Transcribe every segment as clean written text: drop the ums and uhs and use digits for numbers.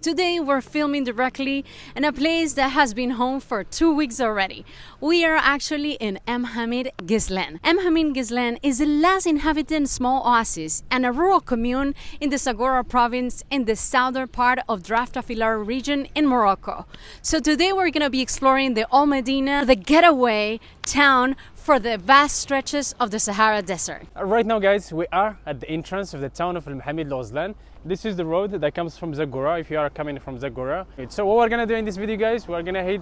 Today we're filming directly in a place that has been home for 2 weeks already. We are actually in M'Hamid El Ghizlane. M'Hamid El Ghizlane is the last inhabited small oasis and a rural commune in the Zagora province in the southern part of Draa River region in Morocco. So today we're going to be exploring the old Medina, the getaway town for the vast stretches of the Sahara desert. Right now, guys, we are at the entrance of the town of M'Hamid El Ghizlane. This is the road that comes from Zagora, if you are coming from Zagora. So what we're gonna do in this video, guys, we're gonna head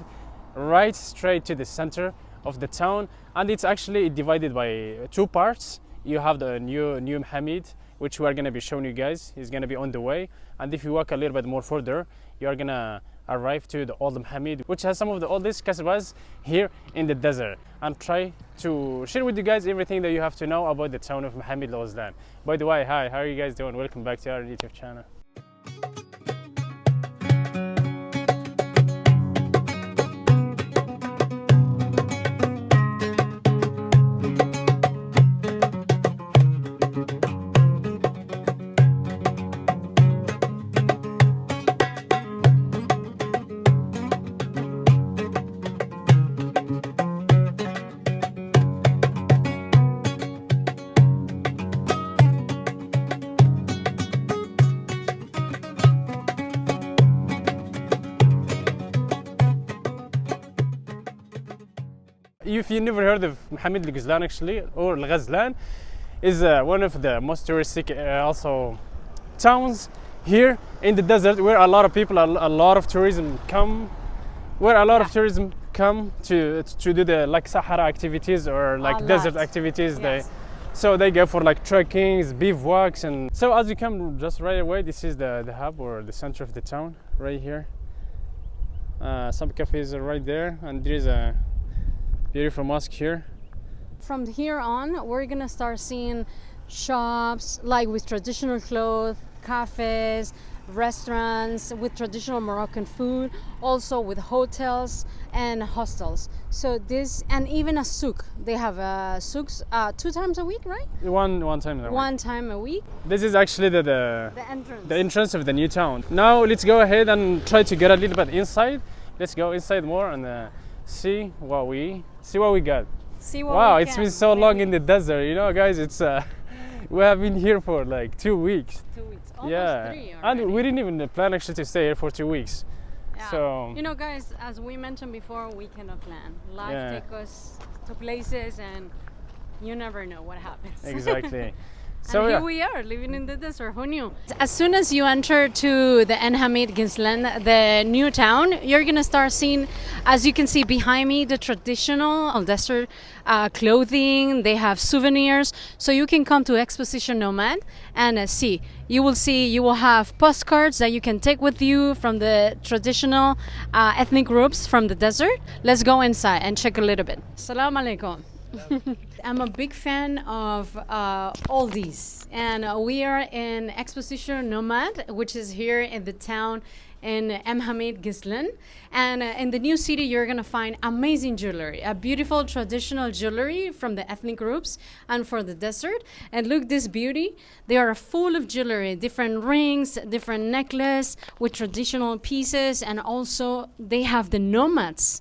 right straight to the center of the town, and it's actually divided by two parts. You have the new M'Hamid, which we are gonna be showing you guys. It's gonna be on the way, and if you walk a little bit more further, you are gonna arrive to the old M'Hamid, which has some of the oldest Kasbahs here in the desert, and try to share with you guys everything that you have to know about the town of M'Hamid El Ghizlane. By the way, hi, how are you guys doing? Welcome back to our YouTube channel. If you never heard of M'Hamid El Ghizlane, actually, or El Ghizlane, is one of the most touristic also towns here in the desert, where a lot of people, a lot of tourism come, to do the like Sahara activities or like desert activities. Yes. So they go for like trekkings, bivouacs, and so as you come just right away, this is the hub or the center of the town right here. Some cafes are right there, and there is a beautiful mosque here. From here on, we're gonna start seeing shops like with traditional clothes, cafes, restaurants with traditional Moroccan food, also with hotels and hostels. So this, and even a souk. They have souks 2 times a week, right? One time a week. One time a week. This is actually the entrance of the new town. Now let's go ahead and try to get a little bit inside. Let's go inside more and see what we got. Wow, it's been so long in the desert, you know, guys. It's we have been here for like 2 weeks. 2 weeks, almost 3 already. And we didn't even plan actually to stay here for 2 weeks. Yeah. So you know, guys, as we mentioned before, we cannot plan. Life takes us to places, and you never know what happens. Exactly. So here we are, living in the desert. Who knew? As soon as you enter to the Inhabited Ghizlane, the new town, you're gonna start seeing, as you can see behind me, the traditional desert clothing. They have souvenirs, so you can come to Exposition Nomad and see. You will have postcards that you can take with you from the traditional ethnic groups from the desert. Let's go inside and check a little bit. Assalamu alaikum. I'm a big fan of all these, and we are in Exposition Nomad, which is here in the town in M'Hamid El Ghizlane. And in the new city, you're gonna find amazing jewelry, a beautiful traditional jewelry from the ethnic groups and for the desert. And look, this beauty, they are full of jewelry, different rings, different necklace with traditional pieces, and also they have the nomads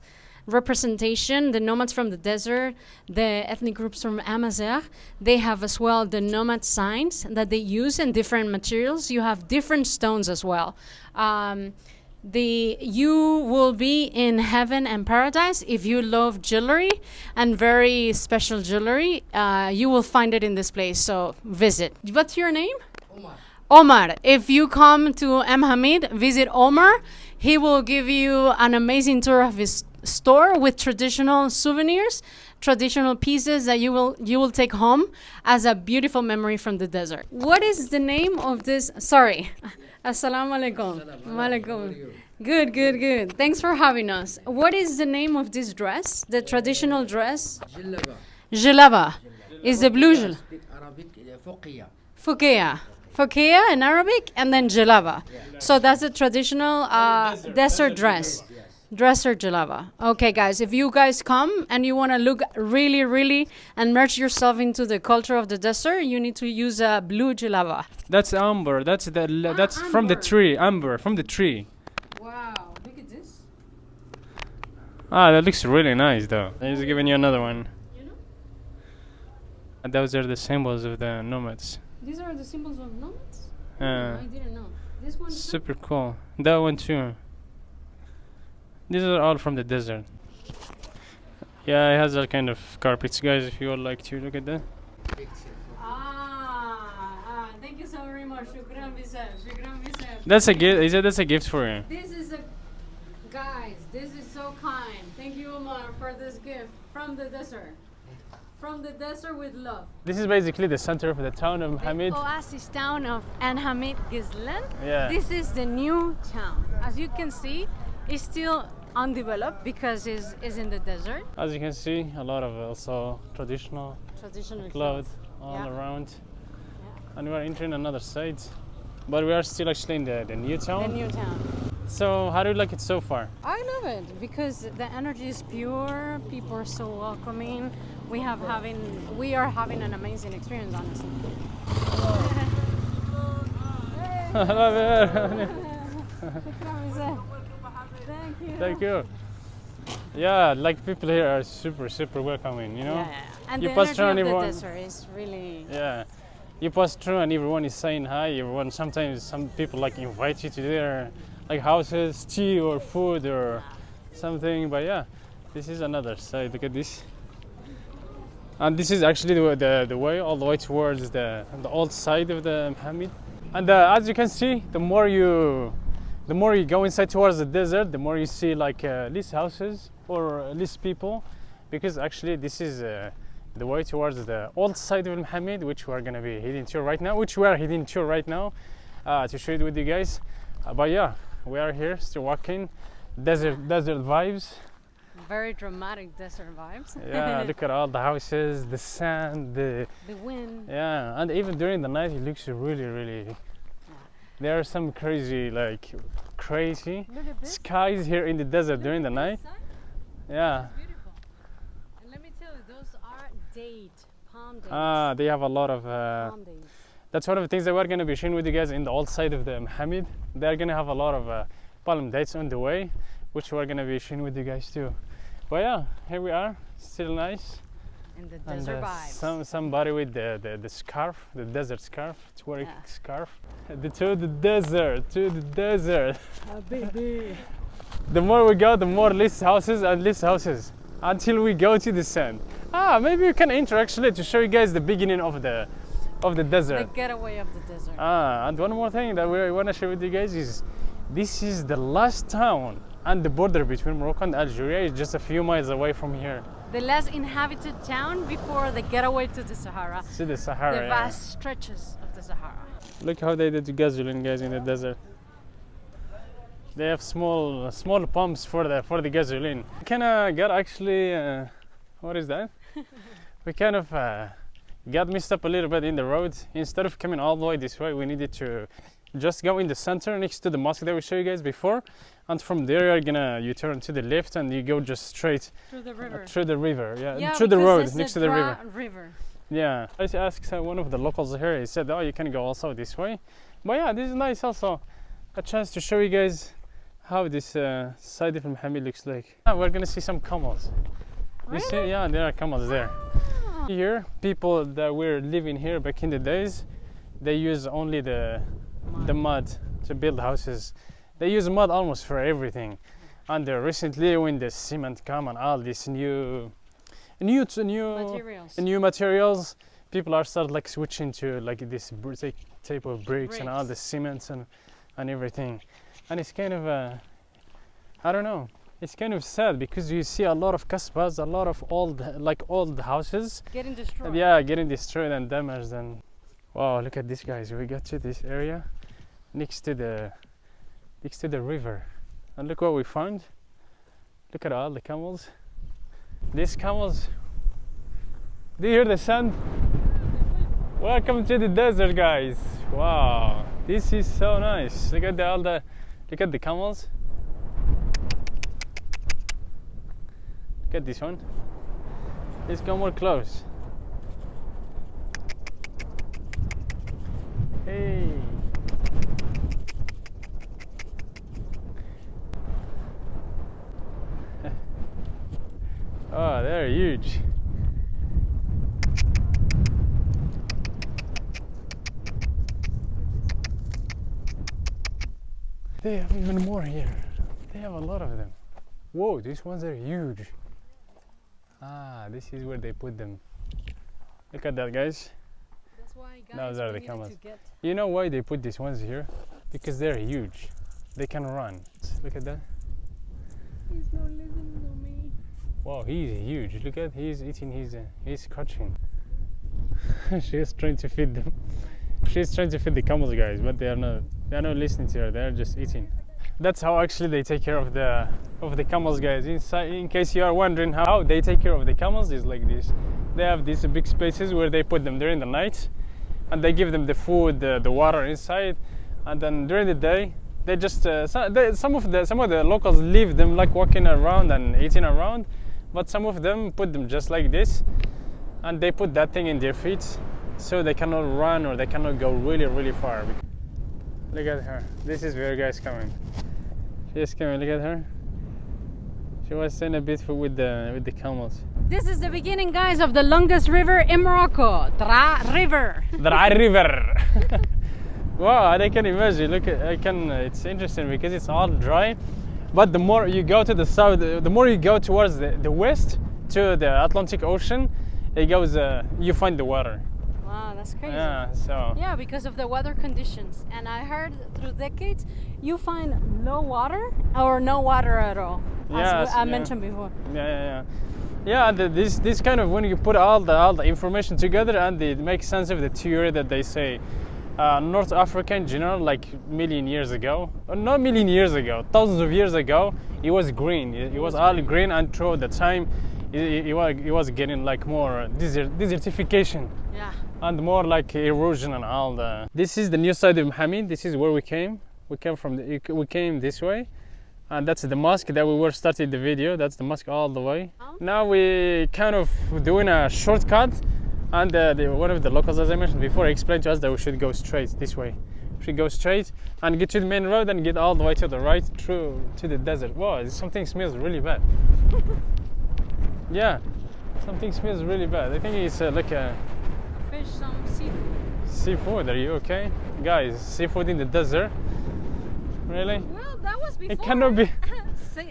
representation, the nomads from the desert, the ethnic groups from Amazigh. They have as well the nomad signs that they use in different materials. You have different stones as well. You will be in heaven and paradise if you love jewelry and very special jewelry. You will find it in this place, so visit. What's your name? Omar. If you come to M'Hamid, visit Omar. He will give you an amazing tour of his store with traditional souvenirs, traditional pieces that you will take home as a beautiful memory from the desert. What is the name of this? Sorry. Assalamu alaikum. Walaikum. Good. Thanks for having us. What is the name of this dress? The traditional dress? Jalaba. Jalaba. Is the blue jal? Arabic, Fuqiyah. In Arabic, and then Jalaba. So that's a traditional desert dress. Dresser Jalaba. Okay, guys, if you guys come and you want to look really, really and merge yourself into the culture of the desert, you need to use a blue Jalaba. That's amber. That's from the amber. tree. Amber from the tree. Wow, look at this. Ah, that looks really nice though. I'm just giving you another one. You know, And those are the symbols of the nomads. these are the symbols of nomads. Uh, I didn't know. This one. super cool. That one too. These are all from the desert. Yeah, it has all kind of carpets, guys. If you would like to look at that. Thank you so very much. Shukran bisaf. Shukran bisaf. That's a gift. He said that's a gift for you. This is a guys. This is so kind. Thank you, Omar, for this gift from the desert. From the desert with love. This is basically the center of the town of M'Hamid. The Oasis town of M'Hamid El Ghizlane. Yeah. This is the new town. As you can see, it's still undeveloped because it's in the desert. As you can see, a lot of also traditional clothes all Yeah. around. And we are entering another site, but we are still actually in the new town. The new town. So how do you like it so far? I love it because the energy is pure. People are so welcoming. We are having an amazing experience, honestly. Thank you. Thank you. Yeah, like people here are super welcoming, you know? Yeah. And You the pass energy through of and the everyone- desert is really. Yeah. You pass through and everyone is saying hi. Everyone, sometimes some people like invite you to their like houses, tea or food or something. But yeah, this is another side. Look at this. And this is actually the way all the way towards the old side of the M'Hamid. And as you can see, the more you go inside towards the desert, the more you see like less houses or less people, because actually this is the way towards the old side of M'Hamid, which we're gonna be heading to right now, to show it with you guys. But yeah, we are here still walking, desert vibes. Very dramatic desert vibes. Yeah, look at all the houses, the sand, the wind. yeah, and even during the night it looks really. There are some crazy Look at this. skies here in the desert during the night. Yeah. Beautiful. And let me tell you, those are palm dates. They have a lot of. Palm dates. That's one of the things that we're gonna be sharing with you guys in the old side of the M'Hamid. They're gonna have a lot of palm dates on the way, which we're gonna be sharing with you guys too. But yeah, here we are, still nice. In the desert vibes. Somebody with the scarf, the desert scarf, touring scarf. To the desert. Baby. The more we go, the more less houses until we go to the sand. Maybe we can enter actually to show you guys the beginning of the desert. The getaway of the desert. And one more thing that we want to share with you guys is this is the last town, and the border between Morocco and Algeria is just a few miles away from here. The last inhabited town before the getaway to the Sahara. To the Sahara. The vast stretches of the Sahara. Look how they did the gasoline, guys, in the desert. They have small pumps for the gasoline. We kind of got actually, what is that? We kind of got messed up a little bit in the road. Instead of coming all the way this way, we needed to just go in the center next to the mosque that we showed you guys before, and from there you're gonna turn to the left and you go just straight through the river. Through the river, through the road next to the Draa river. River. Yeah, I asked one of the locals here. He said, "Oh, you can go also this way." But yeah, this is nice. Also, a chance to show you guys how this side of M'Hamid looks like. We're gonna see some camels. You see, Really? yeah, there are camels there. Here, people that were living here back in the days, they use only the mud to build houses. They use mud almost for everything. And recently, when the cement come and all these new materials, people are start like switching to like this type of bricks and all the cements and everything. And it's kind of I don't know. It's kind of sad because you see a lot of Kasbahs, a lot of old houses Getting destroyed. yeah, getting destroyed and damaged. And wow, look at this, guys. We got to this area next to the river, and look what we found. Look at all the camels. These camels, do you hear the sound? Welcome to the desert, guys. Wow, this is so nice. Look at the camels. Look at this one. Let's go more close. Hey. Oh, they're huge. They have even more here. They have a lot of them. Whoa, these ones are huge. Ah, this is where they put them. Look at that, guys. That's why, guys, Those are the we camels. need to get. You know why they put these ones here? Because they're huge. They can run. Look at that. He's not listening to me. Wow, he's huge. Look at, he's eating he's scratching. She's trying to feed them. She's trying to feed the camels, guys, but they're not listening to her. They're just eating. That's how actually they take care of the camels, guys. Inside, in case you are wondering how they take care of the camels, is like this. They have these big spaces where they put them during the night, and they give them the food, the water inside, and then during the day they just some of the locals leave them like walking around and eating around, but some of them put them just like this, and they put that thing in their feet so they cannot run or they cannot go really far. Look at her. This is where, guys, coming. She's coming. Look at her. She was staying a bit with the camels. This is the beginning, guys, of the longest river in Morocco, Draa River. Draa River. Wow, I can imagine. Look, it's interesting because it's all dry, but the more you go to the south, the more you go towards the west to the Atlantic Ocean, it goes. You find the water. Wow, that's crazy. Yeah, so. Yeah, because of the weather conditions. And I heard through decades, you find low water or no water at all, as I mentioned before. Yeah. This kind of, when you put all the information together and it makes sense of the theory that they say, North Africa in general, like million years ago, or not million years ago, thousands of years ago, it was green. It was all green, and through the time, it was getting like more desertification. Yeah. And more like erosion and all the. This is the new side of M'Hamid. This is where we came. We came this way, and that's the mosque that we were starting the video. That's the mosque all the way. Oh. Now we kind of doing a shortcut, and one of the locals, as I mentioned before, explained to us that we should go straight this way. We should go straight and get to the main road and get all the way to the right through to the desert. Wow, something smells really bad. Yeah, something smells really bad. I think it's like a Fish, some seafood. seafood. Are you okay, guys? Seafood in the desert? Really? Well, that was before. It cannot be.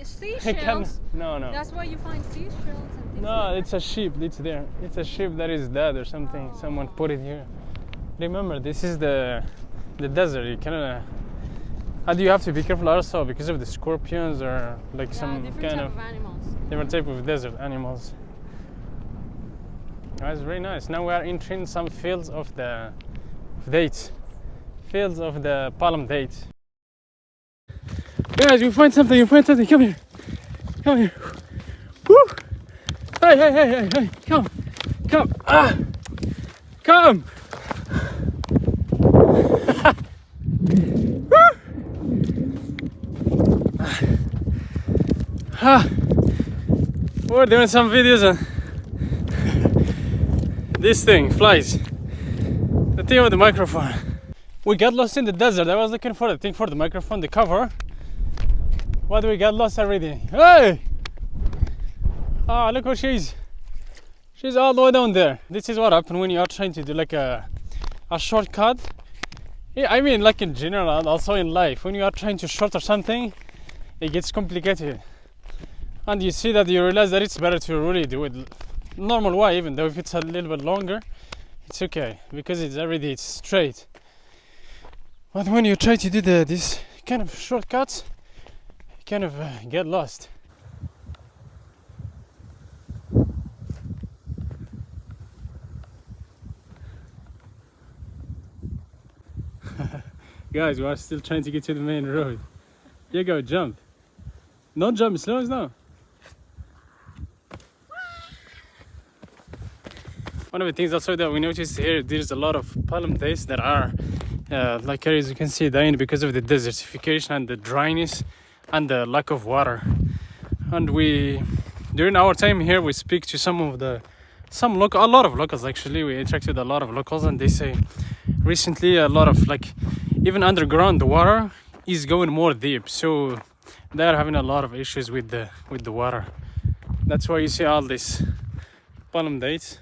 Seashells. No. That's why you find seashells and things. No, it's a sheep. It's there. It's a sheep that is dead or something. Oh. Someone put it here. Remember, this is the desert. You cannot. And you have to be careful also because of the scorpions or like some kind of animals. different type of desert animals. That's very nice. Now we are entering some fields of the dates. Fields of the palm dates. Guys, you find something. Come here. Woo! Hey. Come. Come. We're doing some videos on this thing, flies. The thing with the microphone. We got lost in the desert. I was looking for the thing for the microphone, the cover. But we got lost already. Hey! Ah, look where she's. She's all the way down there. This is what happens when you are trying to do like a shortcut. Yeah, I mean like in general, also in life. When you are trying to shorten something, it gets complicated. And you see that you realize that it's better to really do it normal way, even though if it's a little bit longer, it's okay because it's straight. But when you try to do this kind of shortcuts, you kind of get lost. Guys, we are still trying to get to the main road. You go, jump. Don't jump, slow now. One of the things also that we noticed here, there's a lot of palm dates that are, like as you can see, dying because of the desertification and the dryness and the lack of water. And we During our time here, we speak to a lot of locals actually. We interacted a lot of locals, and they say recently a lot of like even underground the water is going more deep, so they are having a lot of issues with the water. That's why you see all these palm dates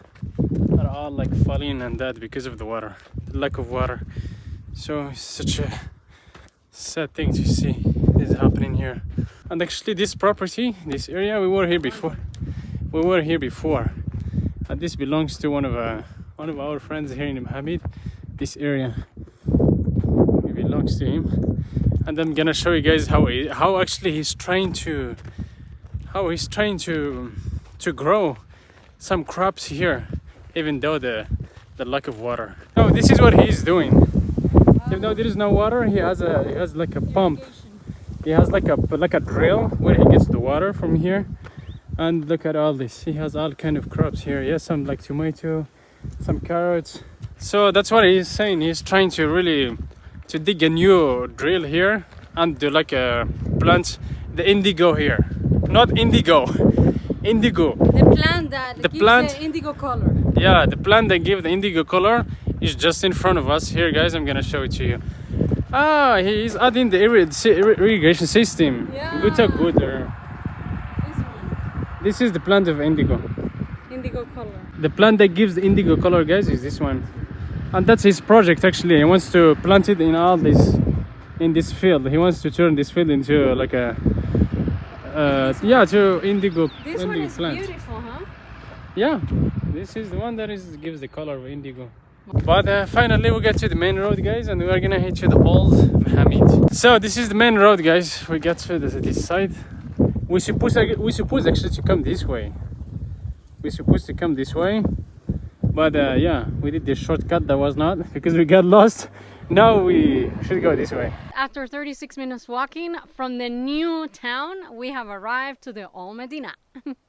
are all like falling and that because of the water, the lack of water. So it's such a sad thing to see this happening here. And actually this property, this area, we were here before, and this belongs to one of our friends here in M'Hamid. This area, it belongs to him, and I'm gonna show you guys how actually he's trying to grow some crops here, even though the lack of water. No, this is what he's doing. Even though there is no water, he has like a pump. He has like a drill where he gets the water from here. And look at all this. He has all kind of crops here. Yes, some like tomato, some carrots. So that's what he's saying. He's trying to really dig a new drill here and do like a plant the indigo here. Not indigo. Indigo. The plant that gives the indigo color. Yeah, the plant that gives the indigo color is just in front of us here, guys. I'm gonna show it to you. Ah, he's adding the irrigation system. Yeah. Good talk, good. This is the plant of indigo. Indigo color. The plant that gives the indigo color, guys, is this one. And that's his project actually. He wants to plant it in all this, in this field. He wants to turn this field into like a to indigo. This indigo one is plant. beautiful, huh? Yeah, this is the one that gives the color of indigo. But finally we get to the main road, guys, and we are gonna head to the old M'Hamid. So this is the main road, guys. We get to this side. We supposed actually to come this way. We're supposed to come this way, but yeah, we did this shortcut that was not because we got lost. Now we should go this way. After 36 minutes walking from the new town, we have arrived to the old Medina.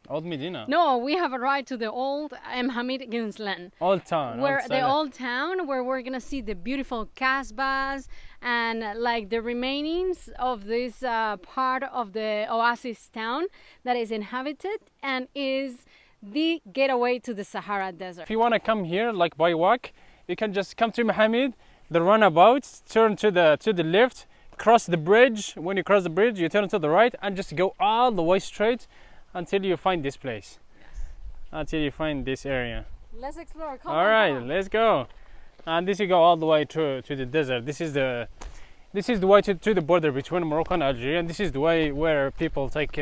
Old Medina? No, we have arrived to the old M'Hamid El Ghizlane. Old town. Old town where we're gonna see the beautiful Kasbahs and like the remainings of this part of the Oasis town that is inhabited and is the getaway to the Sahara desert. If you want to come here like by walk, you can just come to M'Hamid, the runabout, turn to the left, cross the bridge. When you cross the bridge, you turn to the right and just go all the way straight until you find this place. Yes. Until you find this area. Let's explore. Come all right, on. Let's go. And this you go all the way to the desert. This is the way to the border between Morocco and Algeria. And this is the way where people take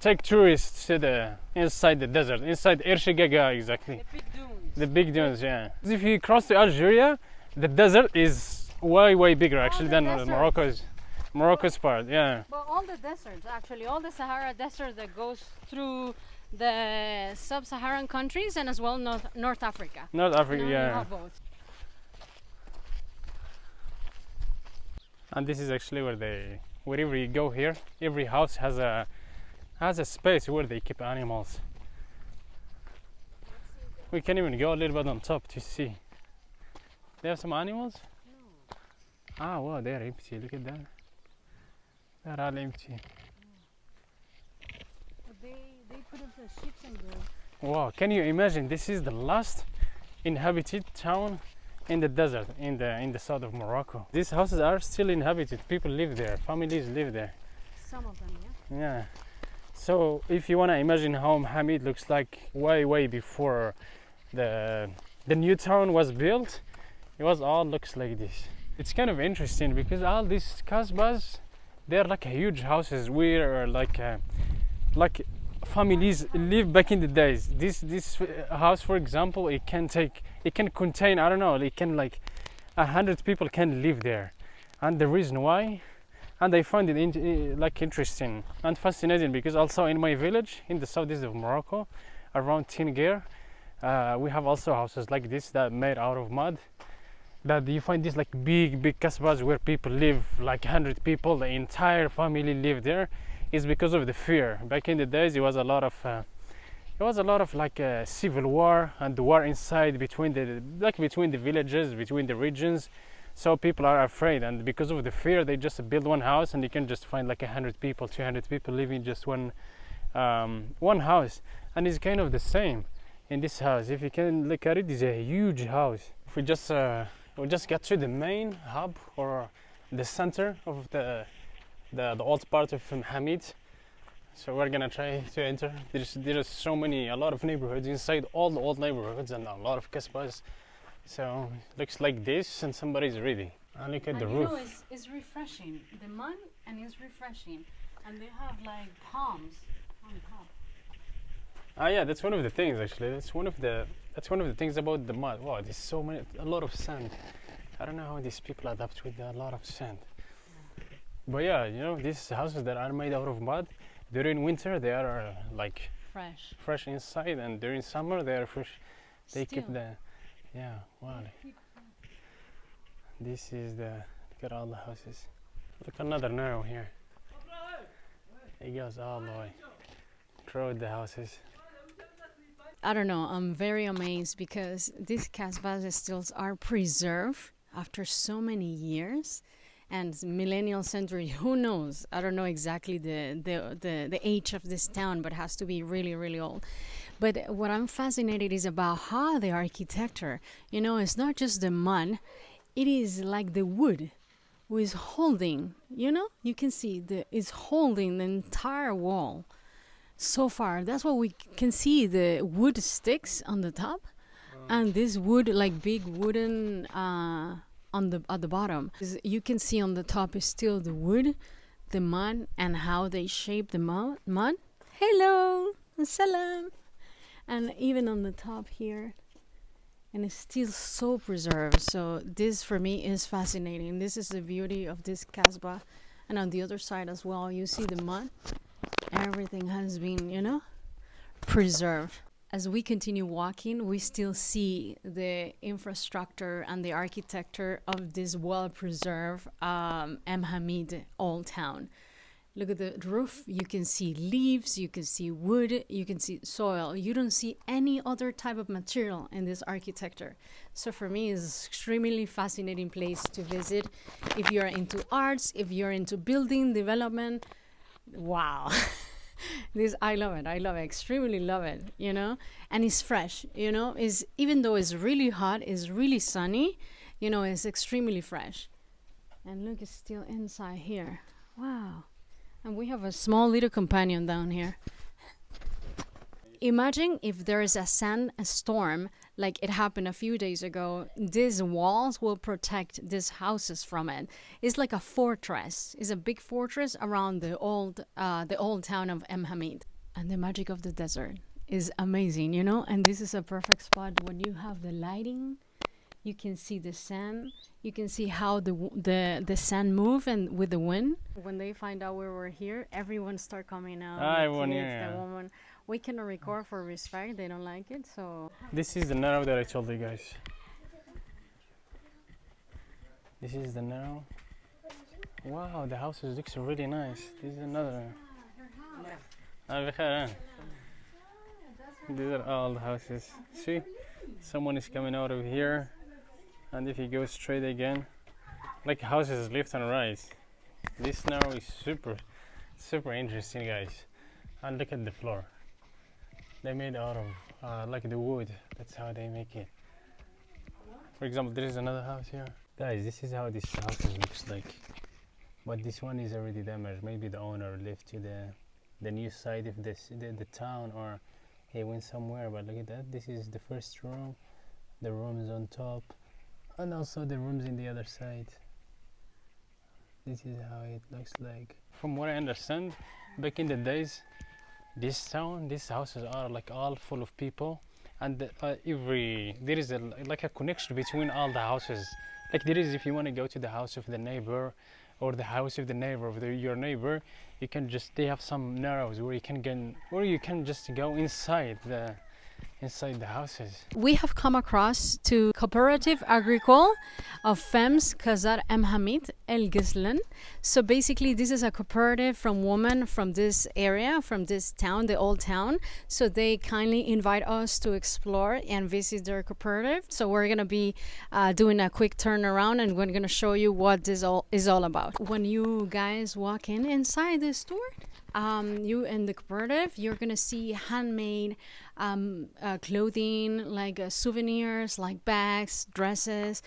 take tourists to inside the desert, inside Gaga, exactly. The big dunes. The big dunes, yeah. If you cross to Algeria, the desert is way bigger actually than Morocco's part, yeah. But all the deserts, actually, all the Sahara desert that goes through the sub-Saharan countries and as well North Africa. North Africa, now yeah. You have both. And this is actually wherever you go here, every house has a space where they keep animals. We can even go a little bit on top to see. They have some animals? No. Ah, wow, they're empty. Look at that. They're all empty. But they put up the sheep and the... Wow, can you imagine? This is the last inhabited town in the desert, in the south of Morocco. These houses are still inhabited. People live there. Families live there. Some of them, yeah. Yeah. So if you want to imagine how M'Hamid looks like way before the new town was built, it was all looks like this. It's kind of interesting because all these Kasbahs, they're like huge houses where like families live back in the days. This house, for example, it can contain, I don't know, it can like 100 people can live there. And the reason why, and I find it interesting and fascinating because also in my village in the southeast of Morocco, around Tinguer, we have also houses like this that made out of mud. That you find these like big kasbahs where people live, like 100 people, the entire family live there. Is because of the fear. Back in the days, it was a lot of like civil war and the war inside between the villages, between the regions. So people are afraid, and because of the fear, they just build one house, and you can just find like 100 people, 200 people living in just one house. And it's kind of the same in this house. If you can look at it, it's a huge house. If we just get to the main hub, or the center of the old part of M'Hamid. So we're gonna try to enter. There's a lot of neighborhoods inside, all the old neighborhoods, and a lot of Kasbahs. So it looks like this, and somebody's ready. And look at the roof. You know, it's refreshing. The mud, and it's refreshing. And they have like palms on top. Ah, yeah, that's one of the things actually. That's one of the things about the mud. Wow, there's a lot of sand. I don't know how these people adapt with a lot of sand. But yeah, you know, these houses that are made out of mud, during winter they are like fresh inside, and during summer they are fresh. They keep the, yeah, wow. This is look at all the houses. Look, another narrow here. It goes all the way through the houses. I don't know, I'm very amazed because these Kasbahs stills are preserved after so many years. And millennial century, who knows? I don't know exactly the age of this town, but it has to be really, really old. But what I'm fascinated is about how the architecture, you know, it's not just the mud, it is like the wood who is holding, you know, you can see is holding the entire wall. So far, that's what we can see, the wood sticks on the top, and this wood, like big wooden at the bottom. You can see on the top is still the wood, the mud, and how they shape the mud. Hello, salam. And even on the top here, and it's still so preserved. So this for me is fascinating. This is the beauty of this Kasbah. And on the other side as well, you see the mud. Everything has been, you know, preserved. As we continue walking, we still see the infrastructure and the architecture of this well-preserved M'Hamid old town. Look at the roof. You can see leaves, you can see wood, you can see soil. You don't see any other type of material in this architecture. So for me, it's an extremely fascinating place to visit. If you're into arts, if you're into building development, wow. I love it. Extremely love it, you know. And it's fresh, you know. Even though it's really hot, it's really sunny, you know, it's extremely fresh. And look, it's still inside here. Wow. And we have a small little companion down here. Imagine if there is a sandstorm like it happened a few days ago. These walls will protect these houses from it. It's like a fortress. It's a big fortress around the old town of M'Hamid. And the magic of the desert is amazing, you know. And this is a perfect spot when you have the lighting. You can see the sand. You can see how the sand move and with the wind. When they find out we were here, everyone start coming out. Everyone here. The woman. We cannot record for respect. They don't like it, so. This is the narrow that I told you guys. This is the narrow. Wow, the houses looks really nice. This is another. These are all the houses. See, someone is coming out of here, and if you go straight again, like houses left and right. This narrow is super interesting, guys. And look at the floor. They made out of like the wood. That's how they make it. For example, there is another house here. Guys, this is how this house looks like. But this one is already damaged. Maybe the owner left to the new side of the town, or he went somewhere. But look at that. This is the first room. The rooms on top, and also the rooms in the other side. This is how it looks like. From what I understand, back in the days, this town, these houses are like all full of people, and there is like a connection between all the houses. Like there is, if you want to go to the house of the neighbor, or the house of the neighbor of your neighbor, you can they have some narrows where you can just go inside inside the houses. We have come across to Cooperative Agricole of Femmes Khazar M'Hamid El Ghizlane. So basically this is a cooperative from women from this area, from this town, the old town. So they kindly invite us to explore and visit their cooperative. So we're going to be doing a quick turnaround and we're going to show you what this is all about. When you guys walk inside the store, you in the cooperative, you're gonna see handmade clothing, like souvenirs, like bags, dresses,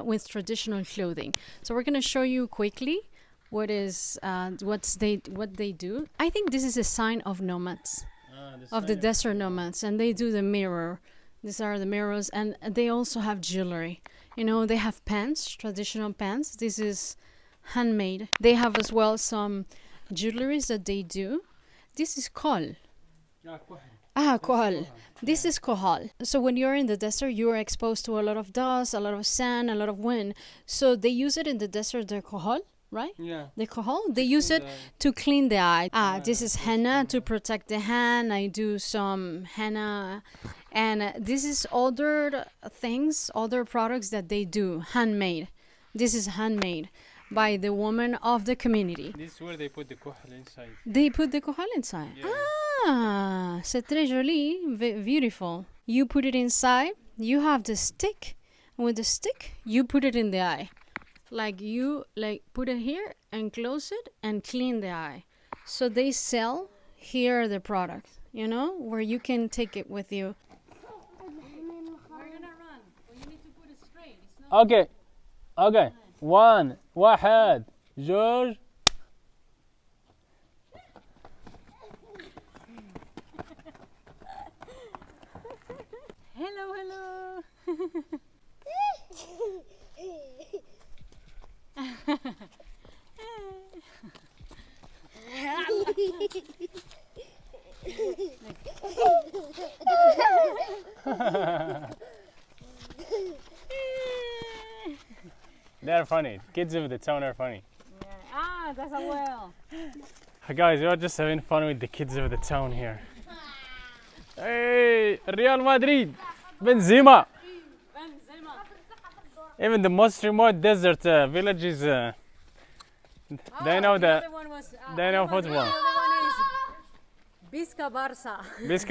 with traditional clothing. So we're gonna show you quickly what they do. I think this is a sign of nomads, of the desert nomads, and they do the mirror. These are the mirrors, and they also have jewelry. You know, they have pants, traditional pants. This is handmade. They have as well some jewelries that they do. This is kohol. Kohol. This is kohol. So when you're in the desert, you are exposed to a lot of dust, a lot of sand, a lot of wind. So they use it in the desert, the kohol, right? Yeah. The kohol. They use it to clean the eye. This is henna to protect the hand. I do some henna. And this is other things, other products that they do, handmade. This is handmade by the woman of the community. This is where they put the kohol inside. They put the kohol inside. Yeah. Ah, c'est très joli, beautiful. You put it inside. You have the stick. With the stick, you put it in the eye. Like you put it here and close it and clean the eye. So they sell here the product, you know, where you can take it with you. We're gonna run. Well, you need to put it straight. It's not Okay. واحد جوج. Hello. They're funny. Kids of the town are funny. Yeah. That's a well. Guys, we're just having fun with the kids of the town here. Hey, Real Madrid, Benzema. Even the most remote desert villages, they know they know football. The other one is Bisca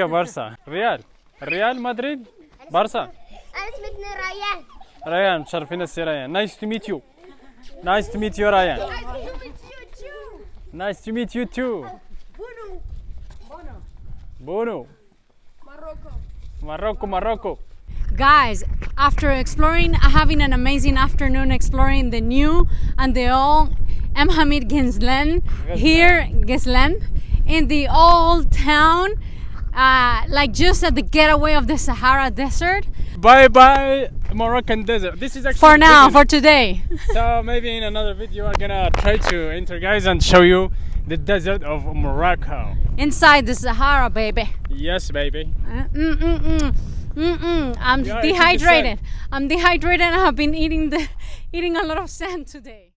Barça. Real Madrid, Barça. أنا اسمي ريان. ريان مشرفين السي ريان. Nice to meet you. Nice to meet you, Ryan. Nice to meet you too. Bono. Morocco. Guys, after having an amazing afternoon exploring the new and the old M'Hamid Ghizlane here, Ghizlane, in the old town, like just at the getaway of the Sahara desert. Bye Moroccan desert. This is actually for now, for today. So maybe in another video I'm gonna try to enter guys and show you the desert of Morocco. Inside the Sahara, baby. Yes, baby. I'm dehydrated. I'm dehydrated and I've been eating a lot of sand today.